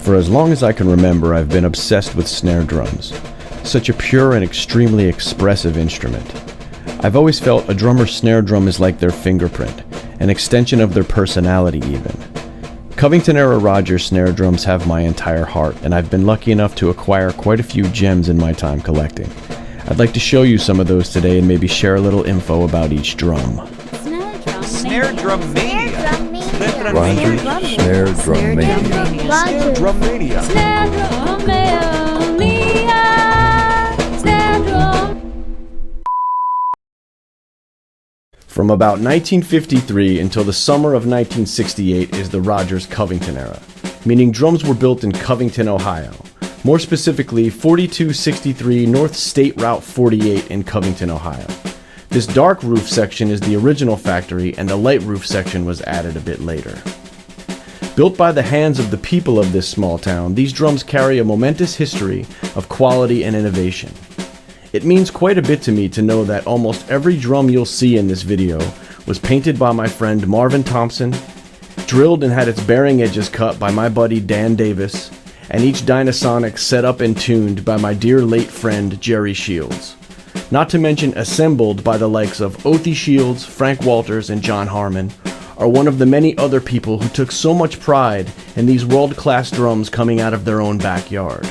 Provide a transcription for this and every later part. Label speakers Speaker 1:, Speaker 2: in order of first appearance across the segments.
Speaker 1: For as long as I can remember, I've been obsessed with snare drums. Such a pure and extremely expressive instrument. I've always felt a drummer's snare drum is like their fingerprint, an extension of their personality even. Covington-era Rogers snare drums have my entire heart, and I've been lucky enough to acquire quite a few gems in my time collecting. I'd like to show you some of those today and maybe share a little info about each drum.
Speaker 2: Snare drum mania.
Speaker 3: Rogers Snare Drum Mania.
Speaker 2: Snare drum mania.
Speaker 4: Snare drum mania. Snare drum.
Speaker 1: From about 1953 until the summer of 1968 is the Rogers Covington era, meaning drums were built in Covington, Ohio. More specifically, 4263 North State Route 48 in Covington, Ohio. This dark roof section is the original factory, and the light roof section was added a bit later. Built by the hands of the people of this small town, these drums carry a momentous history of quality and innovation. It means quite a bit to me to know that almost every drum you'll see in this video was painted by my friend Marvin Thompson, drilled and had its bearing edges cut by my buddy Dan Davis, and each Dyna-Sonic set up and tuned by my dear late friend Jerry Shields. Not to mention assembled by the likes of Othie Shields, Frank Walters, and John Harmon, are one of the many other people who took so much pride in these world-class drums coming out of their own backyard.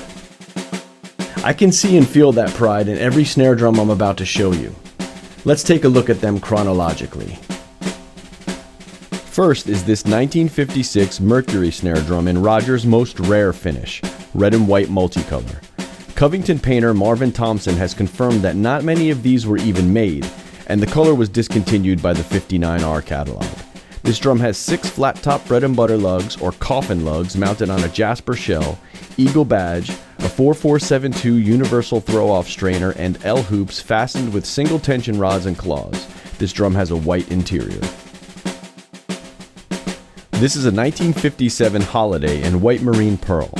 Speaker 1: I can see and feel that pride in every snare drum I'm about to show you. Let's take a look at them chronologically. First is this 1956 Mercury snare drum in Rogers' most rare finish, red and white multicolor. Covington painter Marvin Thompson has confirmed that not many of these were even made, and the color was discontinued by the 59R catalog. This drum has 6 flat-top bread and butter lugs or coffin lugs mounted on a Jasper shell, eagle badge, a 4472 universal throw-off strainer, and L hoops fastened with single tension rods and claws. This drum has a white interior. This is a 1957 Holiday in white marine pearl.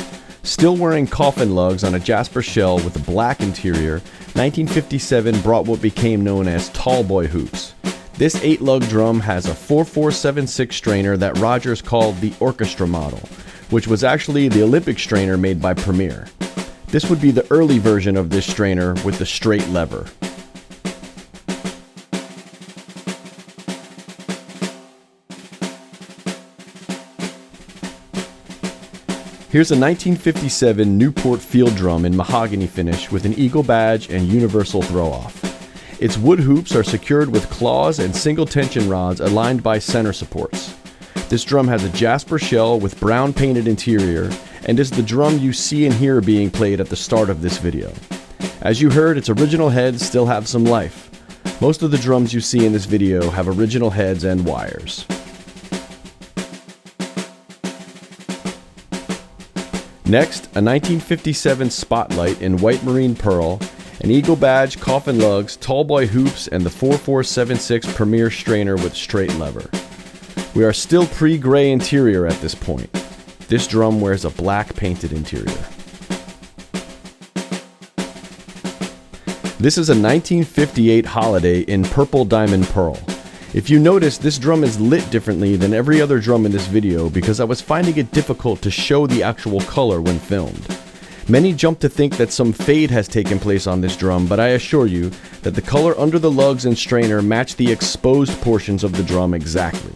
Speaker 1: Still wearing coffin lugs on a Jasper shell with a black interior, 1957 brought what became known as tall boy hoops. This 8-lug drum has a 4476 strainer that Rogers called the orchestra model, which was actually the Olympic strainer made by Premier. This would be the early version of this strainer with the straight lever. Here's a 1957 Newport field drum in mahogany finish with an eagle badge and universal throw-off. Its wood hoops are secured with claws and single tension rods aligned by center supports. This drum has a Jasper shell with brown painted interior and is the drum you see and hear being played at the start of this video. As you heard, its original heads still have some life. Most of the drums you see in this video have original heads and wires. Next, a 1957 Spotlight in white marine pearl, an eagle badge, coffin lugs, tall boy hoops, and the 4476 Premier strainer with straight lever. We are still pre-gray interior at this point. This drum wears a black painted interior. This is a 1958 Holiday in purple diamond pearl. If you notice, this drum is lit differently than every other drum in this video because I was finding it difficult to show the actual color when filmed. Many jump to think that some fade has taken place on this drum, but I assure you that the color under the lugs and strainer match the exposed portions of the drum exactly.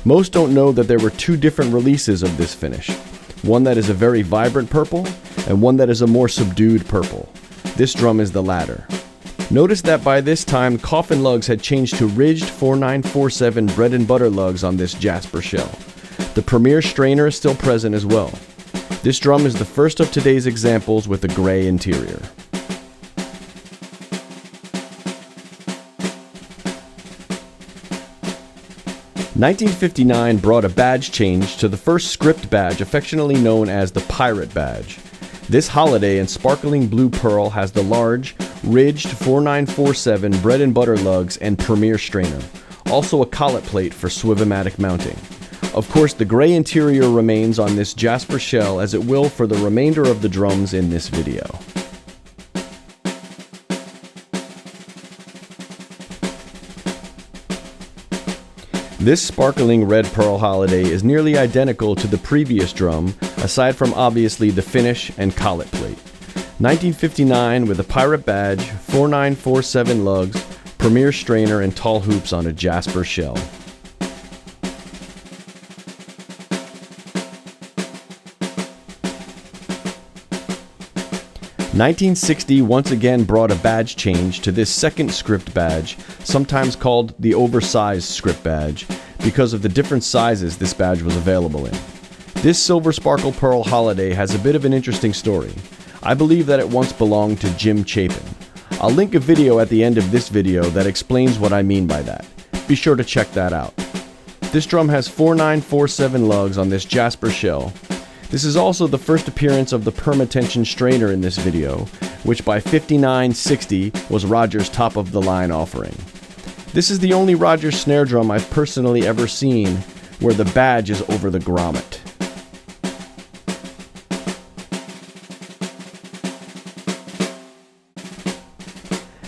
Speaker 1: Most don't know that there were 2 different releases of this finish. One that is a very vibrant purple, and one that is a more subdued purple. This drum is the latter. Notice that by this time, coffin lugs had changed to ridged 4947 bread and butter lugs on this Jasper shell. The Premier strainer is still present as well. This drum is the first of today's examples with a gray interior. (1959) brought a badge change to the first script badge, affectionately known as the Pirate Badge. This Holiday in sparkling blue pearl has the large, ridged 4947 bread and butter lugs and Premier strainer, also a collet plate for Swivomatic mounting. Of course, the gray interior remains on this Jasper shell as it will for the remainder of the drums in this video. This sparkling red pearl Holiday is nearly identical to the previous drum, aside from obviously the finish and collet plate. 1959 with a pirate badge, 4947 lugs, premier strainer, and tall hoops on a jasper shell. 1960 once again brought a badge change to this second script badge, sometimes called the oversized script badge, because of the different sizes this badge was available in. This silver sparkle pearl holiday has a bit of an interesting story. I believe that it once belonged to Jim Chapin. I'll link a video at the end of this video that explains what I mean by that. Be sure to check that out. This drum has 4947 lugs on this jasper shell. This is also the first appearance of the permatension strainer in this video, which by 5960 was Rogers' top-of-the-line offering. This is the only Rogers snare drum I've personally ever seen where the badge is over the grommet.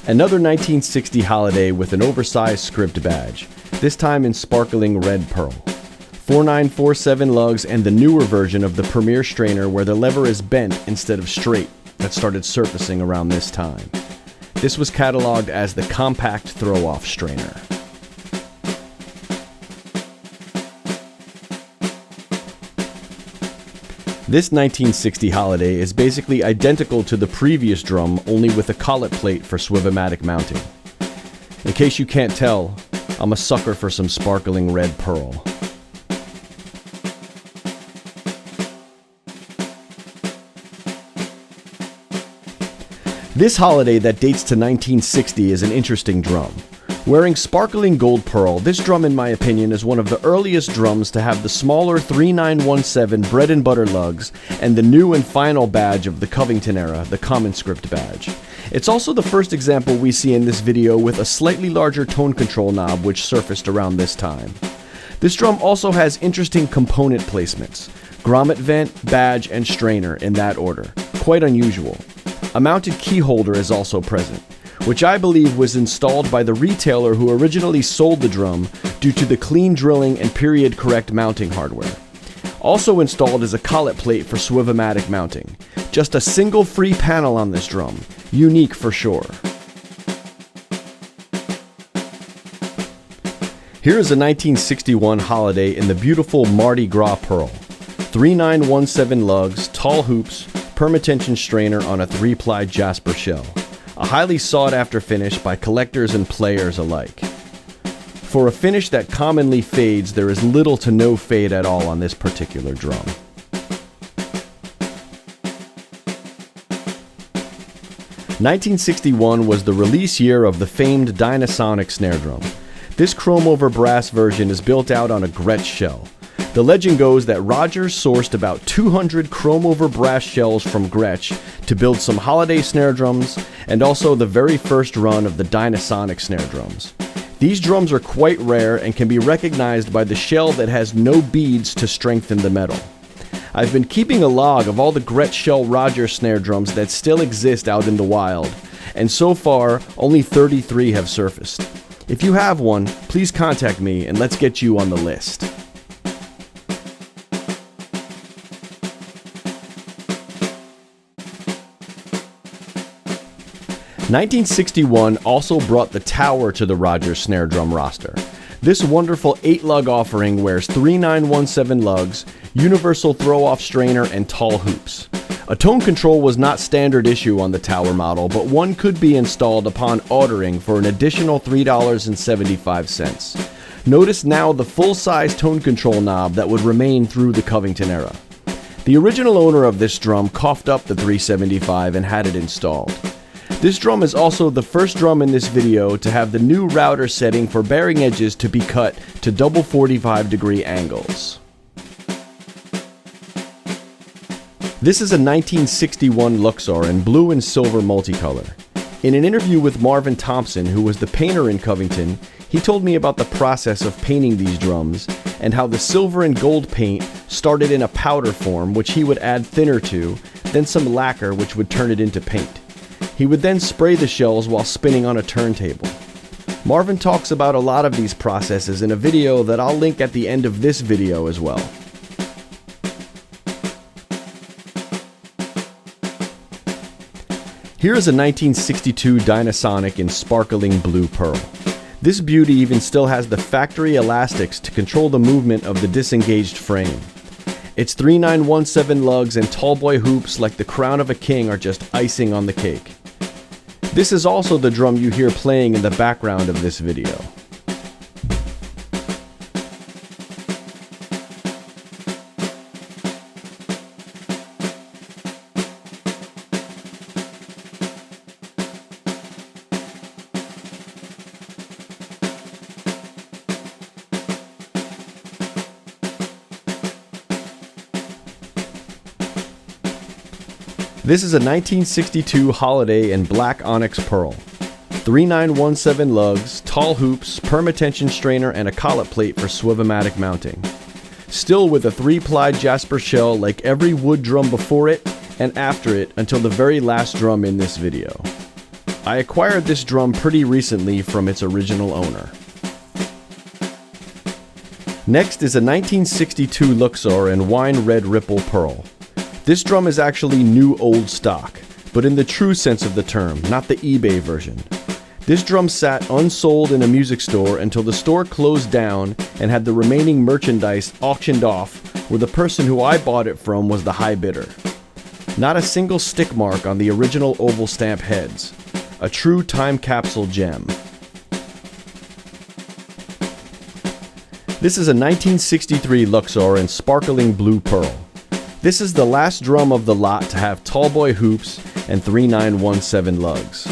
Speaker 1: Another 1960 holiday with an oversized script badge, this time in sparkling red pearl. 4947 lugs and the newer version of the Premier strainer where the lever is bent instead of straight that started surfacing around this time. This was cataloged as the compact throw-off strainer. This 1960 holiday is basically identical to the previous drum, only with a collet plate for swivomatic mounting. In case you can't tell, I'm a sucker for some sparkling red pearl. This holiday that dates to 1960 is an interesting drum. Wearing sparkling gold pearl, this drum in my opinion is one of the earliest drums to have the smaller 3917 bread and butter lugs and the new and final badge of the Covington era, the common script badge. It's also the first example we see in this video with a slightly larger tone control knob which surfaced around this time. This drum also has interesting component placements: grommet vent, badge, and strainer in that order. Quite unusual. A mounted key holder is also present, which I believe was installed by the retailer who originally sold the drum due to the clean drilling and period correct mounting hardware. Also installed is a collet plate for swivomatic mounting. Just a single free panel on this drum, unique for sure. Here is a 1961 holiday in the beautiful Mardi Gras pearl. 3917 lugs, tall hoops, permatension strainer on a 3-ply jasper shell. A highly sought-after finish by collectors and players alike. For a finish that commonly fades, there is little to no fade at all on this particular drum. "1961 was the release year of the famed Dyna-Sonic snare drum. This chrome over brass version is built out on a Gretsch shell. The legend goes that Rogers sourced about 200 chrome over brass shells from Gretsch to build some holiday snare drums and also the very first run of the Dyna-Sonic snare drums. These drums are quite rare and can be recognized by the shell that has no beads to strengthen the metal. I've been keeping a log of all the Gretsch shell Rogers snare drums that still exist out in the wild, and so far only 33 have surfaced. If you have one, please contact me and let's get you on the list. 1961 also brought the Tower to the Rogers snare drum roster. This wonderful 8-lug offering wears 3917 lugs, universal throw-off strainer, and tall hoops. A tone control was not standard issue on the Tower model, but one could be installed upon ordering for an additional $3.75. Notice now the full-size tone control knob that would remain through the Covington era. The original owner of this drum coughed up the $3.75 and had it installed. This drum is also the first drum in this video to have the new router setting for bearing edges to be cut to double 45-degree angles. This is a 1961 Luxor in blue and silver multicolor. In an interview with Marvin Thompson, who was the painter in Covington, he told me about the process of painting these drums and how the silver and gold paint started in a powder form which he would add thinner to, then some lacquer which would turn it into paint. He would then spray the shells while spinning on a turntable. Marvin talks about a lot of these processes in a video that I'll link at the end of this video as well. Here is a 1962 Dyna-Sonic in sparkling blue pearl. This beauty even still has the factory elastics to control the movement of the disengaged frame. Its 3917 lugs and tallboy hoops like the crown of a king are just icing on the cake. This is also the drum you hear playing in the background of this video. This is a 1962 Holiday in black onyx pearl. 3917 lugs, tall hoops, perma-tension strainer, and a collet plate for swivomatic mounting. Still with a 3-ply jasper shell like every wood drum before it and after it until the very last drum in this video. I acquired this drum pretty recently from its original owner. Next is a 1962 Luxor in wine red ripple pearl. This drum is actually new old stock, but in the true sense of the term, not the eBay version. This drum sat unsold in a music store until the store closed down and had the remaining merchandise auctioned off, where the person who I bought it from was the high bidder. Not a single stick mark on the original oval stamp heads. A true time capsule gem. This is a 1963 Luxor in sparkling blue pearl. This is the last drum of the lot to have tallboy hoops and 3917 lugs.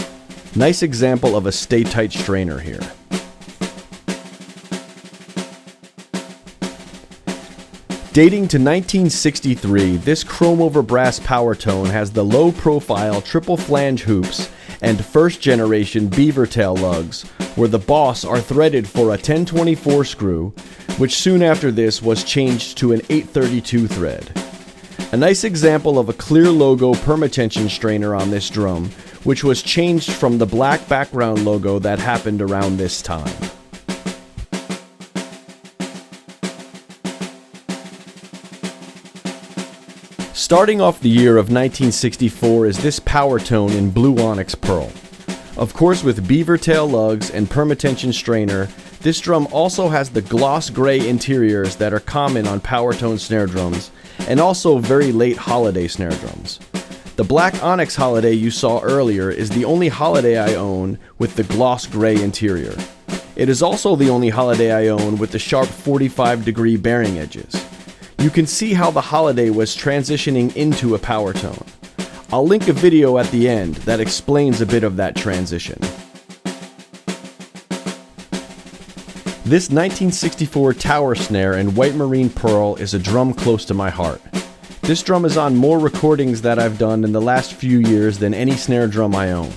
Speaker 1: Nice example of a stay-tight strainer here. Dating to 1963, this chrome over brass Powertone has the low-profile triple flange hoops and first-generation beaver tail lugs, where the boss are threaded for a 1024 screw, which soon after this was changed to an 832 thread. A nice example of a clear logo perma-tension strainer on this drum, which was changed from the black background logo that happened around this time. Starting off the year of 1964 is this Powertone in blue onyx pearl. Of course, with beaver tail lugs and perma-tension strainer, this drum also has the gloss gray interiors that are common on Powertone snare drums, and also very late Holiday snare drums. The black onyx Holiday you saw earlier is the only Holiday I own with the gloss gray interior. It is also the only Holiday I own with the sharp 45-degree bearing edges. You can see how the Holiday was transitioning into a Powertone. I'll link a video at the end that explains a bit of that transition. This 1964 Tower Snare in white marine pearl is a drum close to my heart. This drum is on more recordings that I've done in the last few years than any snare drum I own.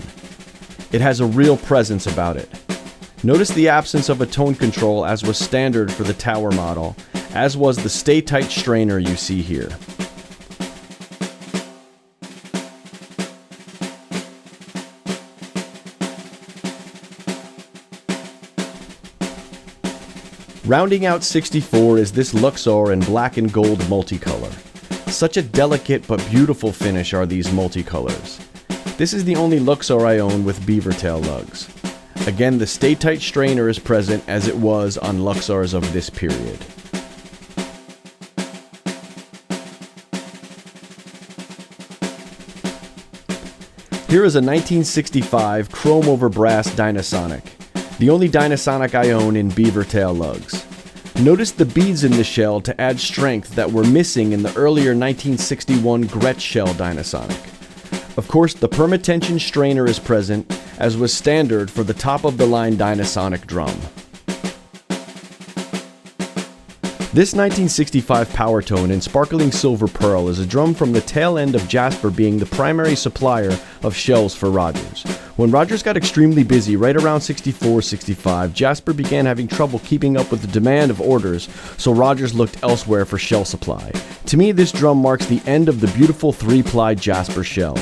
Speaker 1: It has a real presence about it. Notice the absence of a tone control as was standard for the Tower model, as was the stay-tight strainer you see here. Rounding out 64 is this Luxor in black and gold multicolor. Such a delicate but beautiful finish are these multicolors. This is the only Luxor I own with beaver tail lugs. Again, the stay-tight strainer is present as it was on Luxors of this period. Here is a 1965 chrome over brass Dyna-Sonic. The only Dyna-Sonic I own in beaver tail lugs. Notice the beads in the shell to add strength that were missing in the earlier 1961 Gretsch shell Dyna-Sonic. Of course, the perma-tension strainer is present, as was standard for the top-of-the-line Dyna-Sonic drum. This 1965 Powertone in sparkling silver pearl is a drum from the tail end of Jasper being the primary supplier of shells for Rogers. When Rogers got extremely busy right around 64-65, Jasper began having trouble keeping up with the demand of orders, so Rogers looked elsewhere for shell supply. To me, this drum marks the end of the beautiful 3-ply Jasper shell.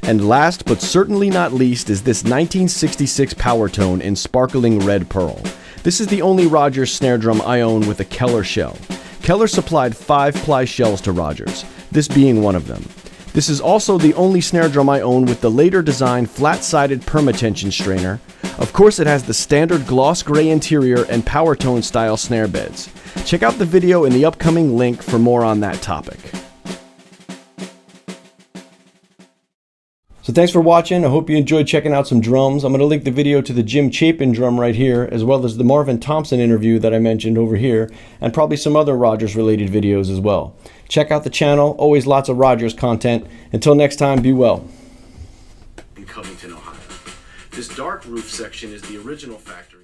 Speaker 1: And last but certainly not least is this 1966 Powertone in sparkling red pearl. This is the only Rogers snare drum I own with a Keller shell. Keller supplied 5-ply shells to Rogers, this being one of them. This is also the only snare drum I own with the later designed flat-sided permatension strainer. Of course, it has the standard gloss gray interior and Powertone style snare beds. Check out the video in the upcoming link for more on that topic. So thanks for watching. I hope you enjoyed checking out some drums. I'm going to link the video to the Jim Chapin drum right here, as well as the Marvin Thompson interview that I mentioned over here, and probably some other Rogers related videos as well. Check out the channel. Always lots of Rogers content. Until next time, be well. In Covington, Ohio. This dark roof section is the original factory.